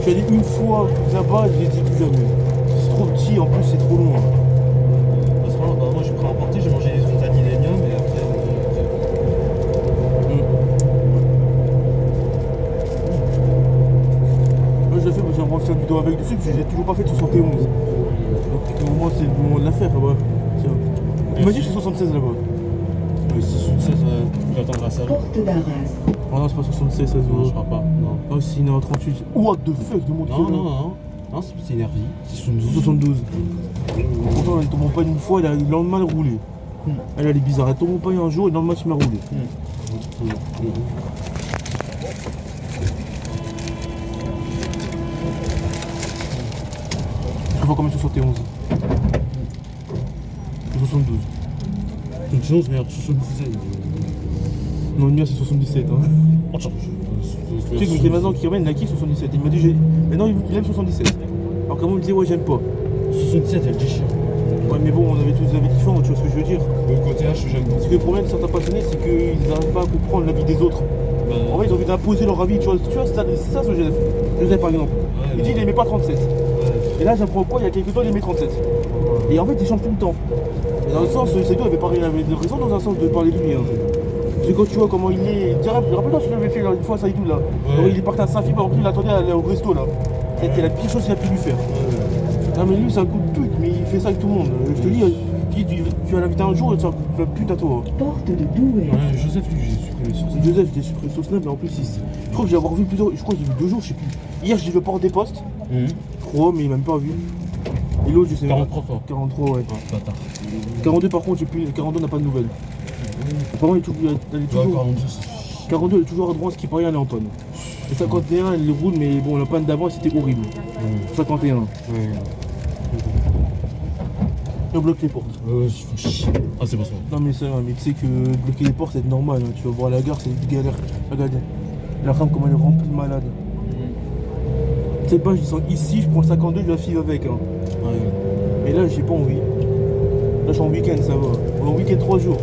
Je suis allé une fois là-bas, je l'ai dit plus jamais. C'est trop petit, en plus c'est trop long. Moi j'ai pris à emporter, j'ai mangé les frites à l'Illenium et après. Moi je l'ai fait parce que j'aimerais faire une vidéo avec dessus, parce que j'ai toujours pas fait de 71. Donc au moins c'est le moment de la faire là-bas. Imagine je suis 76 là-bas. Oui, 76, j'attendrai ça. Porte d'Arras. Oh non, c'est pas 76, ça se Non, voit. je crois pas. Non. Oh, si, il est en 38. What the fuck, de mon Non, c'est énergie. C'est 72. Pourtant, elle tombe pas une fois, le lendemain, elle roulait. Elle est bizarre, elle tombe pas un jour et le lendemain, tu m'as roulé. Je vois combien 71. 72. 71, merde, 77. Non, le mien, c'est 77. Hein. Oh, tiens, Tu sais que j'ai maintenant qui ramène la qui 77. Il m'a dit, maintenant il aime 77. Alors comment il me disait, ouais, j'aime pas. 77, elle déchire. Ouais, mais bon, on avait tous des avis différents, tu vois ce que je veux dire. Le côté H, j'aime beaucoup. Parce que le problème de certains passionnés, c'est qu'ils n'arrivent pas à comprendre l'avis des autres. En fait, ils ont envie d'imposer leur avis, tu vois c'est ça ce Joseph. Joseph, par exemple. Il dit, il aimait pas 37. Et là, j'apprends quoi, il y a quelques temps, il aimait 37. Et en fait, il change tout le temps. Et dans le sens, c'est tout, il avait pas raison dans un sens de parler de lui. Hein. Parce que quand tu vois comment il est. Rappelle-toi ce que j'avais fait là, une fois, ça et tout là. Alors, il est parti à Saint-Philippe, alors qu'il attendait à aller au resto là. C'était la pire chose qu'il a pu lui faire. Non, mais lui, c'est un coup de pute, mais il fait ça avec tout le monde. Je te dis, tu vas l'inviter un jour et tu vas la pute à toi. Porte de Douai. Ouais, Joseph, lui, j'ai supprimé sur ça. Joseph, j'ai supprimé sur Snap, mais en plus, je crois que j'ai avoir vu plusieurs. Je crois que j'ai vu 2 jours, je sais plus. Hier, j'ai vu le port des postes. Je crois, mais il m'a même pas vu. Et l'autre, je sais 43 fois. 43, ouais. Bâtard. 42, par contre, j'ai plus. 42 n'a pas de nouvelles. Apparemment, elle est toujours. 42, elle est toujours à droite, ce qui paraît, elle est en panne. Et 51, elle roule, mais bon, la panne d'avant, c'était horrible. 51. On bloque les portes. Ah, c'est pas ça. Non, mais ça, mais tu sais que bloquer les portes, c'est normal. Hein. Tu vas voir la gare, c'est une galère. Regardez. La femme, comment elle est remplie de malades. Tu sais pas, je descends ici, je prends le 52, je la file avec. Hein. Et là, j'ai pas envie. Là, je suis en week-end, ça va. On est en week-end 3 jours.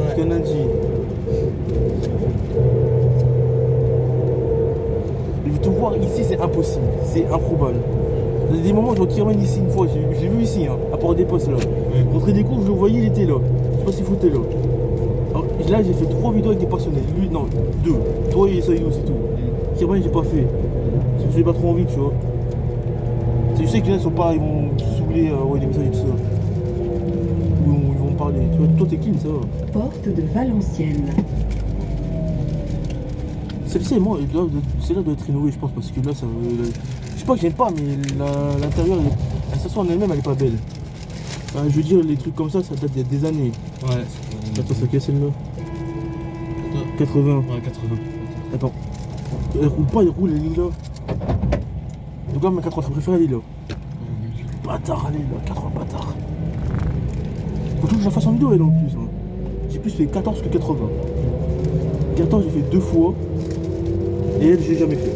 Jusqu'à lundi. Je vais te voir ici, c'est impossible. C'est improbable. Il y a des moments où je vois Kirman ici une fois. J'ai vu ici, hein, à Port des Postes là. Rentrer des cours, je le voyais, il était là. Je sais pas s'il foutait là. Alors, là, j'ai fait 3 vidéos avec des passionnés. Lui, non, 2. Toi et Saïdou, c'est tout. Kirman, j'ai pas fait. Parce que j'ai pas trop envie, tu vois. Je sais que les gens sont pas, ils vont saouler, ouais, des messages et tout ça. Ils vont parler. Tu vois, toi, t'es clean, ça va. Porte de Valenciennes. Celle-ci, moi, celle-là doit être rénovée, je pense, parce que là, ça. Je sais pas que j'aime pas, mais l'intérieur, la station en elle-même, elle est pas belle. Enfin, je veux dire, les trucs comme ça date d'il y a des années. Ouais. Attends, c'est quelle celle-là 80. Ouais, 80. Attends. Elle roule pas, elle roule, elle est là. Donc là, ma 80 préférée, elle est là. Bâtard, elle est là, 80 bâtard. Faut toujours que je la fasse en vidéo, elle en plus. Hein. J'ai plus fait 14 que 80. 14, j'ai fait 2 fois. Et elle, j'ai jamais fait.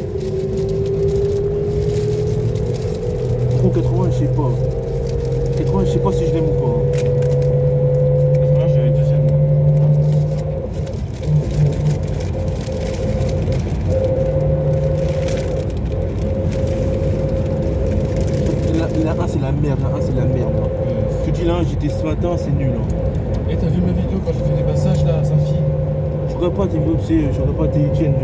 Pour 80, je sais pas. 80, je sais pas si je l'aime ou pas. Là, j'avais deuxième. La 1, c'est la merde. La 1, c'est la merde. Là. Je te dis, là, j'étais ce matin, c'est nul. Hein. Et t'as vu ma vidéo quand j'ai fait des passages là à Saint-Phi? Je regarde pas tes vidéos, tu sais, je regarde pas tes tiennes.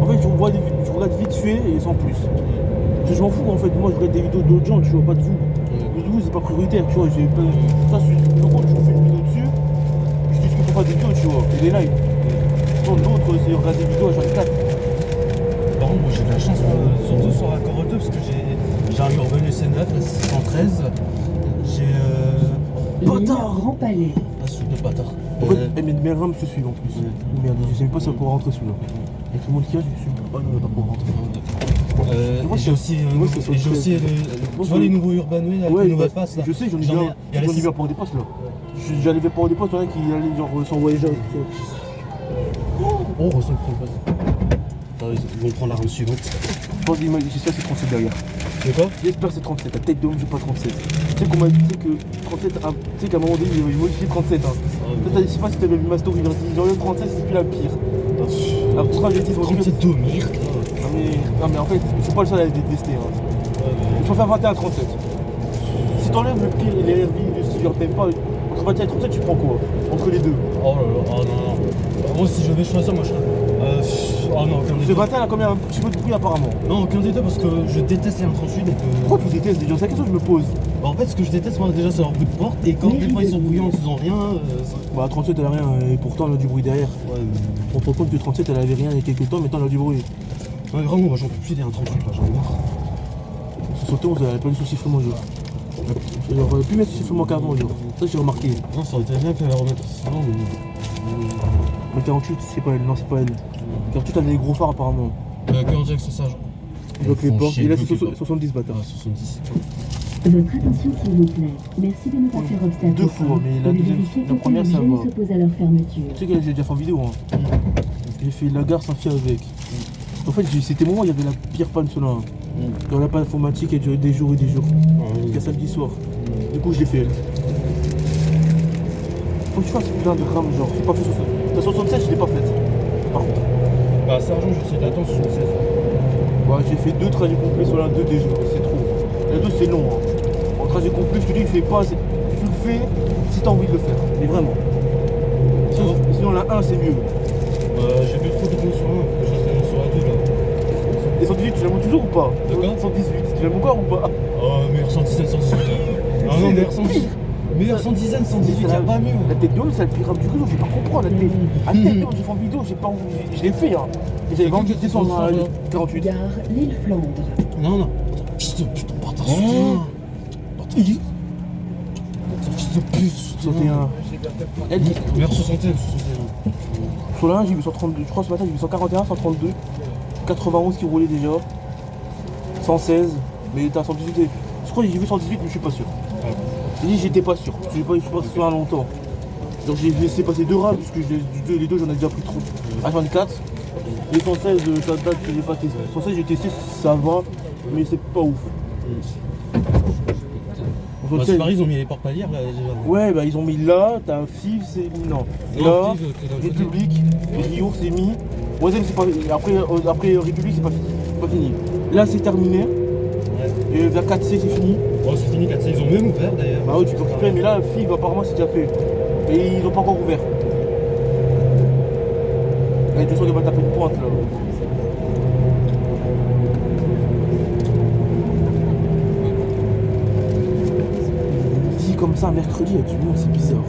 En fait, je regarde vite fait et sans plus. Parce que je m'en fous, en fait. Moi, je regarde des vidéos d'autres gens, tu vois, pas de vous. De vous, c'est pas prioritaire, tu vois. J'ai pas... Ça, je fais une vidéo dessus. Je discute pas des vidéos, tu vois. Et les lives. D'autres, c'est regarder des vidéos à chaque 4. Par contre, moi j'ai de la chance sur 2 soirs à Corps 2 parce que J'ai un Urban EC9, la 613. J'ai. Bâtard! Grand Palais. Un suite de bâtard. En fait, mes rames se suivent en plus. Ouais. Merde, je sais même pas si ça pourra rentrer celui-là. Et tout le monde qui a, je suis pas, non, pas pour rentrer. Moi, J'ai aussi, moi, c'est et j'ai aussi Moi, tu vois les nouveaux Urbanway avec les nouvelles faces là. je sais, j'en ai J'en ai- bien, il y a la j'en ai six- bien pour des postes là. J'allais pour des postes, il y en a qui allaient genre sans voyager. Oh, ressent le pas. Ils vont prendre la rame suivante. Je pense j'espère que c'est 37 derrière. C'est quoi? J'espère que c'est 37. La tête de homme, j'ai pas 37. Tu sais qu'on m'a dit que 37, tu sais qu'à un moment donné, ils modifié 37. Hein. Peut-être, je sais pas si t'avais vu ma story, ils ont dit 37, c'est plus la pire. Après, ce sera j'ai dit, ils ont dit. 37 de merde. Non, mais en fait, je suis pas le seul à les détester. Hein. Il faut faire 21 à 37. Si t'enlèves le pire et les RV de si genre t'aimes pas, entre 21 et 37, tu prends quoi? Entre les deux. Oh là là, oh non, non. Moi, si je vais choisir, moi je. Oh non, aucun des Ce deux. 21 a combien un petit peu de bruit apparemment? Non, aucun des deux parce que je déteste les 138 et que. Pourquoi tu détestes déjà? C'est la question que je me pose. Bah, en fait, ce que je déteste, moi, déjà, c'est leur bruit de porte. Et quand des fois ils sont bruyants en faisant rien. Bah 37 elle a rien et pourtant elle a du bruit derrière. Ouais, On te rend compte que 37 elle avait rien il y a quelques temps, maintenant elle a du bruit. mais vraiment, moi j'en peux plus des 138 là, j'en ai marre. Sur 71 elle avait pas du tout sifflement genre. Elle aurait pu mettre sifflement qu'avant genre. Ça j'ai remarqué. Non, ça aurait été bien qu'elle la remette souvent, mais. Mais 48 c'est pas elle, non c'est pas elle. 48 elle a des gros phares apparemment. Que on dirait que c'est ça, genre. Il bloque les Ils font portes. chier, Et là ils c'est bloquent les 70 bâtard. Ah, 70. Votre attention s'il vous plaît. Merci de ne pas faire obstacle. Deux fois, mais la Et de deuxième- vérifier la qu'aucun première, ça objet ne va. s'oppose à leur fermeture. Tu sais que j'ai déjà fait en vidéo hein. J'ai fait la gare sans fil avec. En fait c'était le moment où il y avait la pire panne sur là. Dans la panne informatique elle a duré des jours et des jours. Jusqu'à samedi soir. Du coup je l'ai fait elle. Faut que tu fasses plein de rames genre. J'ai pas fait 60. La 67 je l'ai pas faite. Par contre. Bah, Sergent, j'essaie d'attendre 76. Ouais, j'ai fait 2 trajets complets sur la 2 déjà, c'est trop. La 2 c'est long. Hein. En trajet complet, je te dis, tu fais pas, tu le fais si t'as envie de le faire. Mais vraiment. Sinon la 1 c'est mieux. J'ai plus trop de temps sur 1, je reste sur la 2 là. Et 118, tu l'aimes toujours ou pas? De quoi 118, tu l'aimes encore ou pas? Oh, meilleur 117, 118. Ah non, meilleur 118. Meilleur 110, 118, y'a pas mieux. La tête de haut, c'est le pire rame du réseau, j'ai pas comprendre. La tête de haut, j'ai fait en vidéo, j'ai pas envie. Je l'ai fait hein. Et j'avais envie de descendre à 48. Gare l'île Flandre. Non, non. Fils de putain, bâtard, soutien. Bâtard, fils de pute. 61. Elle dit. Meilleur 61, 61. Sur la 1, j'ai vu 132. Je crois ce matin, j'ai vu 141, 132. 91 qui roulait déjà. 116. Mais t'as 118. Je crois que j'ai vu 118, mais je suis pas sûr. J'ai dit j'étais pas sûr. Parce que je suis pas sûr à longtemps. Donc j'ai laissé passer 2 rames, parce que les deux j'en ai déjà pris trop. A24. Les 116, ça date que j'ai pas testé. 116 j'ai testé, ça va, mais c'est pas ouf. Bah, c'est pareil, ils ont mis les porte-palières là déjà. Ouais, bah ils ont mis là, t'as un FIV, c'est mis non. Non, Là, FIV, t'es dans le République, Rio, c'est mis. Oisem, c'est pas. Après République, c'est pas fini. Là, c'est terminé. Ouais. Et vers 4C, c'est fini. Bon, c'est fini, 4C, ils ont même ouvert d'ailleurs. Bah oui, tu peux récupérer, mais là, FIV, apparemment, c'est déjà fait. Et ils ont pas encore ouvert. Et tu sens qu'il va taper une pointe là. Dit comme ça, mercredi, il y a du monde, c'est bizarre.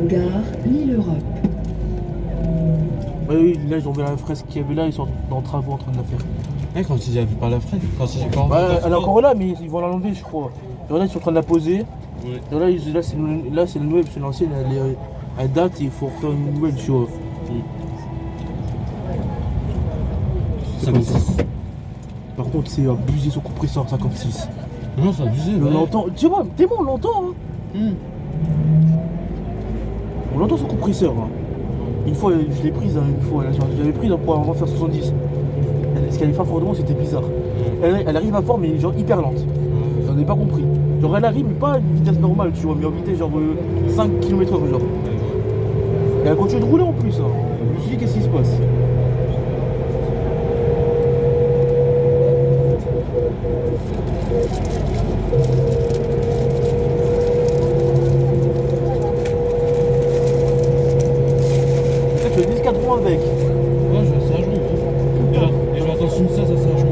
Gare l'île Europe. Ouais, oui, là, ils ont vu la fresque qu'il y avait là, ils sont dans travaux en train de la faire. Ouais, quand ils avaient pas la fraise, quand ils avaient Ouais, elle est encore là, mais ils vont l'enlever, je crois. Et là, ils sont en train de la poser. Ouais. Et là, c'est le nouveau, parce que l'ancienne, elle date et il faut refaire une nouvelle, tu vois. Ça comme ça. Par contre, c'est abusé son compresseur 56. Non, c'est abusé. On ouais. l'entend, tu vois, t'es bon, on l'entend. Hein. On l'entend son compresseur. Hein. Une fois, je l'ai prise, hein, une fois, je l'avais prise pour avant faire 70. Ce qu'elle est pas fortement, c'était bizarre. Elle arrive à fort, mais genre hyper lente. J'en ai pas compris. Genre, elle arrive, mais pas à une vitesse normale, tu vois, mais en vitesse genre 5 km/h, genre. Et elle continue de rouler en plus. Hein. Je me suis dit, qu'est-ce qui se passe? Tu as 10 4 roues avec. Ouais, c'est un jour. Et je vais attendre une ça, c'est un jour.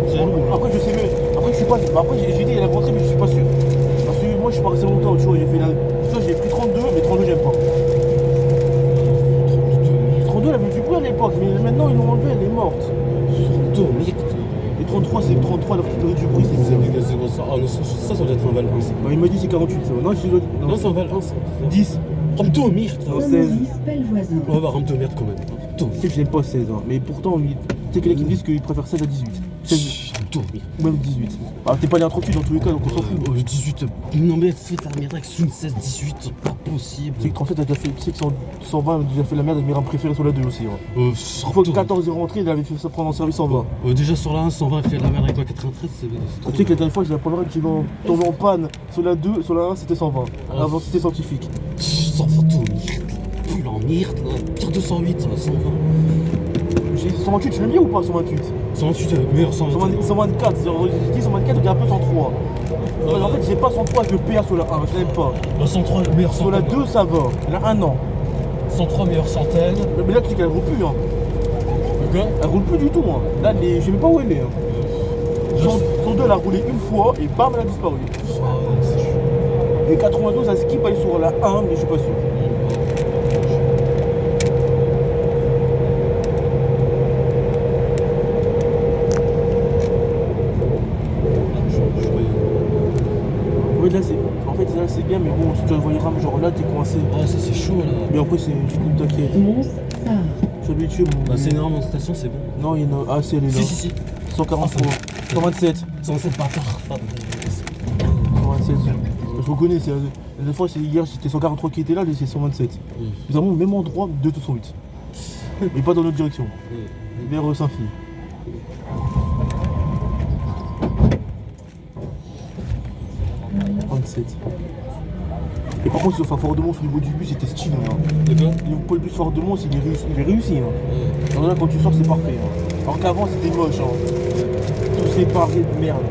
C'est un jour. Après, je sais mieux. Après, je suis pas. Après, j'ai dit, elle a rentré, mais je suis pas sûr. Parce que moi, je suis pas resté longtemps, tu vois. J'ai fait la. Tu vois, j'ai pris 32, mais 32, j'aime pas. 32, elle avait du bruit à l'époque, mais maintenant, ils l'ont enlevé, elle est morte. 32, mec. Et 33, c'est 33, la catégorie du bruit, c'est C'est 0. ça. Ah non, ça doit être un Val 1. ça. Il m'a dit c'est 48, ça. Non, je suis Non, c'est un Val 1. ça. 10. Rends-toi au mire. Non, 16. Maurice Pellevoisin. On va rendre merde quand même. Rends-toi Tu sais que j'aime pas 16 ans, mais pourtant, tu sais qu'il y en a qui me disent qu'ils préfèrent 16 à 18. 16 Rends-toi au mire. ou même 18. Ah, t'es pas allé en 38 dans tous les cas, donc on s'en fout. 18. Non, mais fais ta merde avec une 16, 18. Pas possible. Tu sais que 37 a déjà fait, tu sais que 120 a déjà fait la merde avec mes rames préférées sur la 2 aussi. Hein. Une fois que 14 est rentré, il avait fait ça prendre en service 120. Déjà sur la 1, 120, il fait de la merde avec la 93. C'est trop Tu sais que la dernière fois, j'ai la première qui tombé en panne sur la 2, sur la 1, c'était 120. Ah. Avant, c'était scientifique. Sans photo, pull en merde, là. Tire 208, 120. J'ai 128, tu l'aimes bien ou pas 128? 128, meilleur 128. 124, j'ai dit 124, il y a un peu 103. Ouais, en fait, j'ai pas 103 avec le PA sur la 1, je l'aime pas. Le 103, meilleur Sur la centaine. 2, ça va. La 1, non. 103, meilleur centaine. Mais là, tu sais qu'elle roule plus, hein. Quoi Elle roule plus du tout, hein. Là, je sais même pas où elle est. Hein. Son 2, elle a roulé une fois et bam, elle a disparu. C'est chaud. Et 92, elle skip, elle est sur la 1, mais je suis pas sûr. Oui, là, en fait, là, c'est bien, mais bon, si tu vois les rames, genre là, t'es coincé. Ah, ça c'est chaud là. Mais après, c'est une t'inquiète. Mons Sar. Je suis habitué, mon. Bah, c'est énorme en station, c'est bon. Non, il y en a. Ah, si, elle est là. Si. 143. Ah, 127. 107 bâtard. Pardon. 127. Je reconnais, c'est. La dernière fois, hier, c'était 143 qui était là, là, c'est 127. Nous avons le même endroit de 208. Mais pas dans notre direction. Vers Saint-Philippe. Et par contre, sur Fort de Mons, au niveau du bus, c'était stylé. Hein. Et toi Le bus Fort de Mons, il est réussi. Hein. Alors là, quand tu sors, c'est parfait. Hein. Alors qu'avant, c'était moche. Hein. Tout séparé de merde.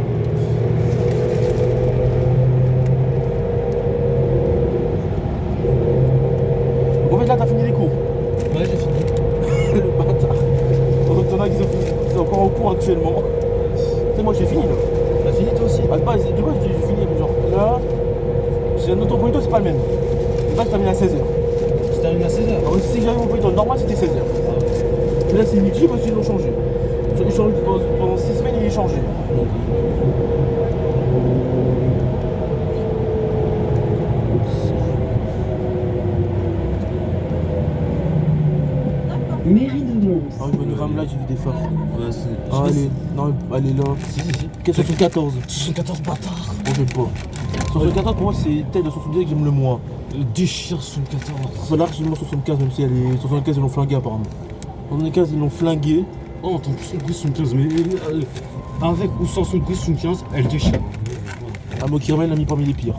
Donc en fait, là, t'as fini les cours. Ouais, j'ai fini. Le bâtard. Donc, t'en as qui sont encore en cours actuellement. Tu sais, moi, j'ai fini là. T'as fini toi aussi À base, de base, j'ai fini, genre là. J'ai un autre moniteur, c'est pas le même. De base, je termine à 16h. Je termine à 16h. Alors, si j'avais mon moniteur normal, c'était 16h. Mais là, c'est midi parce qu'ils l'ont changé. Pendant 6 semaines, il est changé. Mairie de Mons. Ah oui, bonne rame là, j'ai vu des phares. Ouais, c'est. Ah, elle est. Non, elle est là. Si. 74. 74 bâtard. On fait pas. 74 pour moi, c'est telle de 70 que j'aime le moins. Déchire 74. C'est largement 75, même si elle est. 75, ils l'ont flingué apparemment. 75, ils l'ont flingué. Oh, on entend plus son quiz 75, mais avec ou sans son quiz 75, elle déchire. Ah, moi, Kirman l'a mis parmi les pires.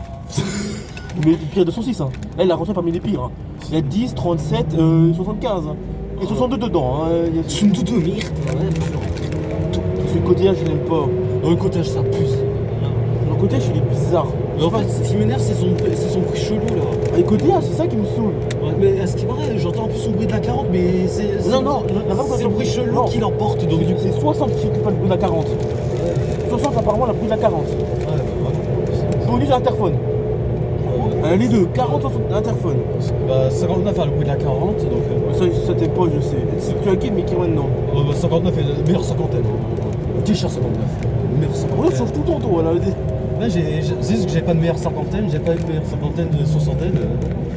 Mais les pires de 106, hein. Elle l'a rentré parmi les pires. Hein. Il y a 10, 37, 75. Hein. Et 62 dedans. Hein. Il y a... C'est une doudou merde. Ce côté-là, je l'aime pas. Le cottage, ça pousse. Le côté, il est bizarre. En fait, ce qui m'énerve, c'est son prix chelou là. Ah, le côté-là, c'est ça qui me saoule. Ouais, mais à ce qui paraît, j'entends un peu son bruit de la 40, mais c'est. Non, non, la femme, c'est le bruit chelou non. qui l'emporte. Donc, du coup. C'est 60 qui fait le bruit de la 40. 60, apparemment, le bruit de la 40. Bonus à l'interphone. Les deux, 40, 60, l'interphone. Bah, 59 a le bruit de la 40, donc. Ça t'aime pas, je sais. C'est tu as qui, mais qui maintenant. 59 est la meilleure cinquantaine. Déchire 59. Meilleure On cinquantaine. change tout le temps, toi, là. Là, c'est juste que j'ai pas de meilleure cinquantaine, j'ai pas une meilleure cinquantaine de soixantaine.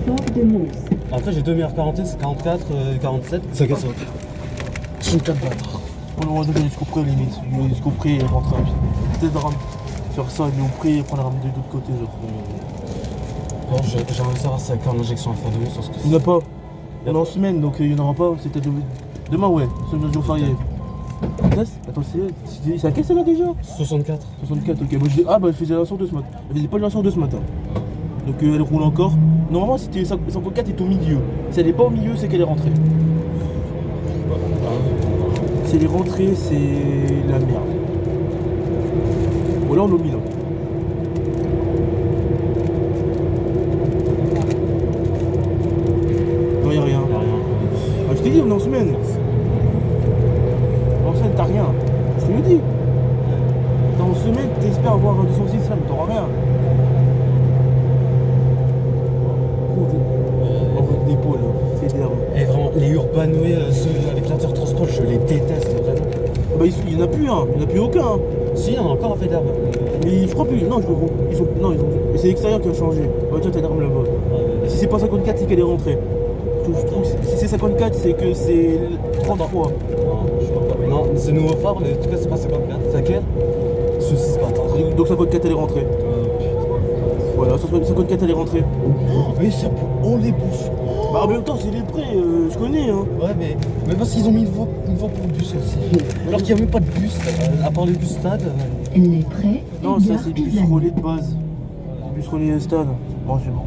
Fort de Mons. Après, j'ai deux meilleures quarantaines, c'est 44, 47. 55. 64 bâtards. On le voit déjà jusqu'au près, limite. Jusqu'au près, il rentre rapide. Peut-être de faire ça, aller au près et prendre la rame de l'autre côté, genre. Non, j'aimerais savoir si avec l'injection à faire de Mons, parce que Il n'y en a pas. On est en semaine, donc il n'y en aura pas. C'était demain, ouais. C'est jour férié. Attends, c'est à quelle celle-là déjà 64. 64, ok. Moi, ah, bah, elle faisait la leçon 2 ce matin. Elle faisait pas la leçon 2 ce matin. Donc, elle roule encore. Normalement, c'était 54 est au milieu. Si elle n'est pas au milieu, c'est qu'elle est rentrée. Si elle est rentrée, c'est la merde. Bon, là, on l'a mis là. Non, y'a rien. Ah, je t'ai dit, on est en semaine. En semaine, t'as rien. Je te le dis. T'es en semaine, t'espères avoir 206 là, mais t'auras rien. En route d'épaule, c'est derrière. Et vraiment, les Urbanoé, ceux avec l'intertransport, je les déteste vraiment. Bah, il n'y en a plus un, il n'y en a plus aucun. Hein. Si, il y en a encore à Fédère. Mais je crois plus, non, non, et c'est l'extérieur qui a changé. Oh, tiens, t'as l'arme là-bas. Si c'est pas 54, c'est qu'elle est rentrée. Je trouve que si c'est 54, c'est que c'est 33. Non, je crois pas. Non, c'est nouveau phare, mais en tout cas, c'est pas 54. C'est laquelle? Ceci, c'est pas attends. Donc 54, elle est rentrée. Voilà, 54, elle est rentrée. Mais ça. Oh, les bus. Bah, en même temps, c'est les prêts, je connais. Hein. Ouais, mais parce qu'ils ont mis une voie pour bus aussi. Alors qu'il n'y a même pas de bus, à part les bus stade. Les prêts. Non, ça, c'est bus relais de base. Bus relais de stade. Bon, c'est bon.